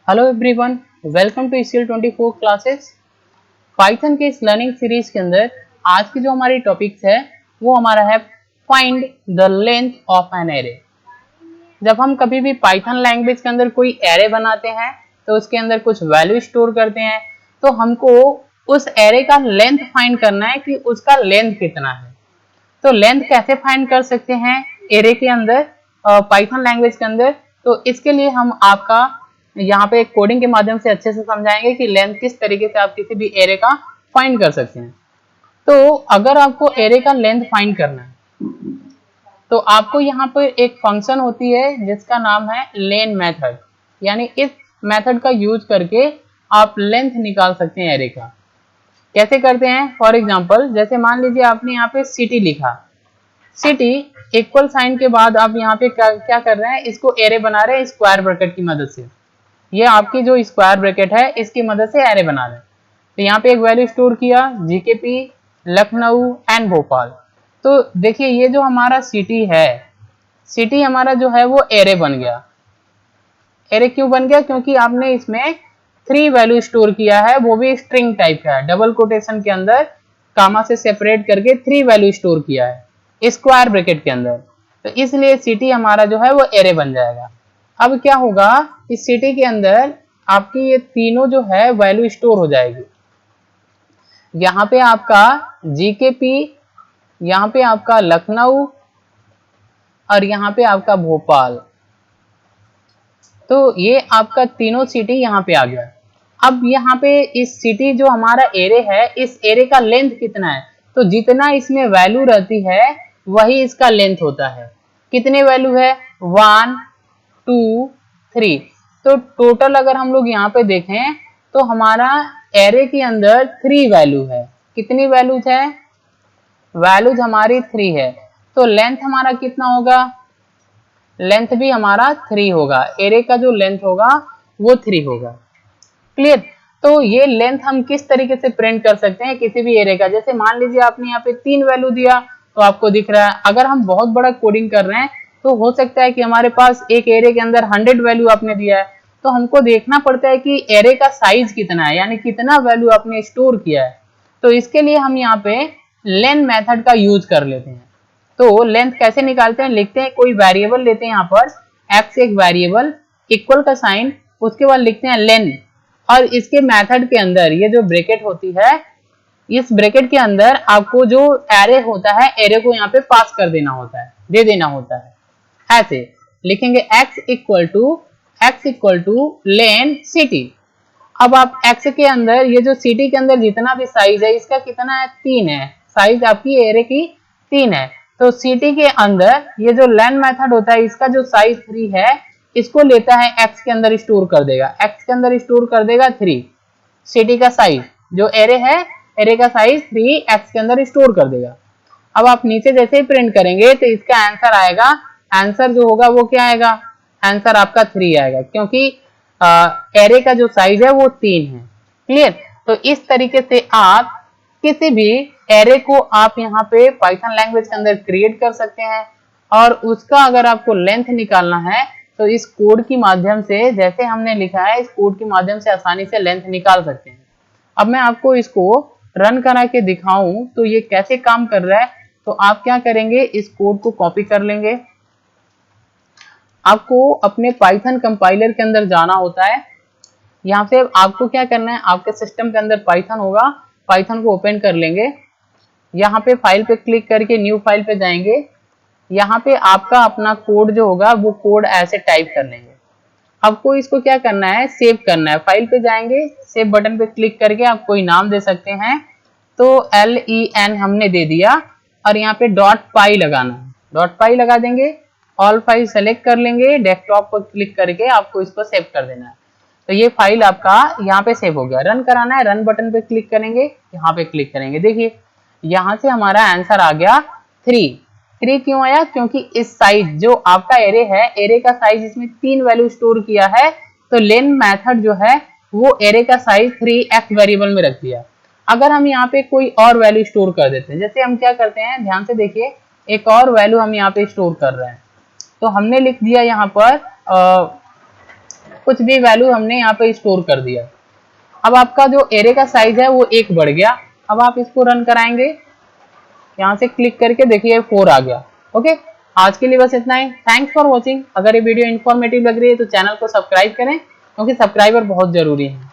Hello everyone, welcome to ECL 24 classes. Python के इस learning series के अंदर आज की जो हमारी टॉपिक्स है वो हमारा है find the length of an array. जब हम कभी भी पाइथन लैंग्वेज के अंदर कोई एरे बनाते हैं तो उसके अंदर कुछ वैल्यू स्टोर करते हैं, तो हमको उस एरे का लेंथ फाइंड करना है कि उसका लेंथ कितना है। तो लेंथ कैसे फाइंड कर सकते हैं एरे के अंदर, पाइथन लैंग्वेज के अंदर, तो इसके लिए हम आपका यहाँ पे कोडिंग के माध्यम से अच्छे से समझाएंगे कि लेंथ किस तरीके से आप किसी भी एरे का फाइंड कर सकते हैं। तो अगर आपको एरे का लेंथ फाइंड करना है तो आपको यहाँ पर एक फंक्शन होती है जिसका नाम है लेन मेथड, यानी इस मेथड का यूज करके आप लेंथ निकाल सकते हैं एरे का। कैसे करते हैं? फॉर एग्जाम्पल, जैसे मान लीजिए आपने यहाँ पे सिटी लिखा, सिटी इक्वल साइन के बाद आप यहाँ पे क्या कर रहे हैं, इसको एरे बना रहे हैं स्क्वायर ब्रैकेट की मदद से। ये आपकी जो स्क्वायर ब्रैकेट है इसकी मदद से एरे बना रहे हैं। तो यहाँ पे एक वैल्यू स्टोर किया जीकेपी, लखनऊ एंड भोपाल। तो देखिए ये जो हमारा सिटी है, सिटी हमारा जो है वो एरे बन गया। एरे क्यों बन गया? क्योंकि आपने इसमें 3 वैल्यू स्टोर किया है, वो भी स्ट्रिंग टाइप का है, डबल कोटेशन के अंदर कामा से सेपरेट करके 3 वैल्यू स्टोर किया है स्क्वायर ब्रैकेट के अंदर। तो इसलिए सिटी हमारा जो है वो एरे बन जाएगा। अब क्या होगा, इस सिटी के अंदर आपकी ये तीनों जो है वैल्यू स्टोर हो जाएगी। यहाँ पे आपका जीकेपी, यहाँ पे आपका लखनऊ और यहाँ पे आपका भोपाल। तो ये आपका तीनों सिटी यहाँ पे आ गया। अब यहाँ पे इस सिटी जो हमारा एरे है, इस एरे का लेंथ कितना है? तो जितना इसमें वैल्यू रहती है वही इसका लेंथ होता है। कितने वैल्यू है? 1 2 3। तो टोटल अगर हम लोग यहाँ पे देखें तो हमारा एरे के अंदर 3 वैल्यू है। कितनी वैल्यूज है? वैल्यूज हमारी 3 है। तो लेंथ हमारा कितना होगा? लेंथ भी हमारा 3 होगा। एरे का जो लेंथ होगा वो 3 होगा। क्लियर? तो ये लेंथ हम किस तरीके से प्रिंट कर सकते हैं किसी भी एरे का। जैसे मान लीजिए आपने यहाँ पे 3 वैल्यू दिया तो आपको दिख रहा है। अगर हम बहुत बड़ा कोडिंग कर रहे हैं तो हो सकता है कि हमारे पास एक एरे के अंदर 100 वैल्यू आपने दिया है, तो हमको देखना पड़ता है कि एरे का साइज कितना है, यानी कितना वैल्यू आपने स्टोर किया है। तो इसके लिए हम यहाँ पे लेन मेथड का यूज कर लेते हैं। तो लेंथ कैसे निकालते हैं? लिखते हैं, कोई वेरिएबल लेते हैं यहाँ पर, एक्स एक वेरिएबल, इक्वल का साइन, उसके बाद लिखते हैं लेन, और इसके मेथड के अंदर ये जो ब्रैकेट होती है, इस ब्रैकेट के अंदर आपको जो एरे होता है, एरे को यहाँ पे पास कर देना होता है, दे देना होता है। ऐसे लिखेंगे x equal two lane city. अब आप x के अंदर ये जो सिटी के अंदर जितना भी साइज है इसका कितना है? 3 है। साइज आपकी एरे की 3 है। तो सिटी के अंदर ये जो लेन मेथड होता है इसका जो साइज 3 है इसको लेता है x के अंदर स्टोर कर देगा, x के अंदर स्टोर कर देगा 3। सिटी का साइज जो एरे है, एरे का साइज 3 x के अंदर स्टोर कर देगा। अब आप नीचे जैसे ही प्रिंट करेंगे तो इसका आंसर आएगा। आंसर जो होगा वो क्या आएगा? आंसर आपका 3 आएगा, क्योंकि एरे का जो साइज है वो 3 है। क्लियर? तो इस तरीके से आप किसी भी एरे को आप यहाँ पे पाइथन लैंग्वेज के अंदर क्रिएट कर सकते हैं, और उसका अगर आपको लेंथ निकालना है तो इस कोड की माध्यम से, जैसे हमने लिखा है, इस कोड की माध्यम से आसानी से लेंथ निकाल सकते हैं। अब मैं आपको इसको रन करा के दिखाऊं तो ये कैसे काम कर रहा है। तो आप क्या करेंगे, इस कोड को कॉपी कर लेंगे। आपको अपने पाइथन कंपाइलर के अंदर जाना होता है। यहाँ से आपको क्या करना है, आपके सिस्टम के अंदर पाइथन होगा, पाइथन को ओपन कर लेंगे। यहाँ पे फाइल पे क्लिक करके न्यू फाइल पे जाएंगे। यहाँ पे आपका अपना कोड जो होगा वो कोड ऐसे टाइप कर लेंगे। आपको इसको क्या करना है, सेव करना है। फाइल पे जाएंगे, सेव बटन पे क्लिक करके आप कोई नाम दे सकते हैं। तो LEN हमने दे दिया, और यहाँ पे .py लगाना है, .py लगा देंगे। ऑल फाइल सेलेक्ट कर लेंगे, डेस्कटॉप पर क्लिक करके आपको इसको सेव कर देना है। तो ये फाइल आपका यहाँ पे सेव हो गया। रन कराना है, रन बटन पे क्लिक करेंगे, यहाँ पे क्लिक करेंगे। देखिए यहाँ से हमारा आंसर आ गया 3 क्यों आया? क्योंकि इस साइज जो आपका एरे है, एरे का साइज इसमें 3 वैल्यू स्टोर किया है, तो लेन मेथड जो है वो एरे का साइज 3x वेरिएबल में रख दिया। अगर हम यहाँ पे कोई और वैल्यू स्टोर कर देते हैं, जैसे हम क्या करते हैं, ध्यान से देखिए, एक और वैल्यू हम यहाँ पे स्टोर कर रहे हैं। तो हमने लिख दिया यहाँ पर कुछ भी वैल्यू हमने यहाँ पे स्टोर कर दिया। अब आपका जो एरे का साइज है वो 1 बढ़ गया। अब आप इसको रन कराएंगे, यहाँ से क्लिक करके देखिए 4 आ गया। ओके, आज के लिए बस इतना ही। Thanks for watching. अगर ये वीडियो इन्फॉर्मेटिव लग रही है तो चैनल को सब्सक्राइब करें, क्योंकि सब्सक्राइबर बहुत जरूरी है।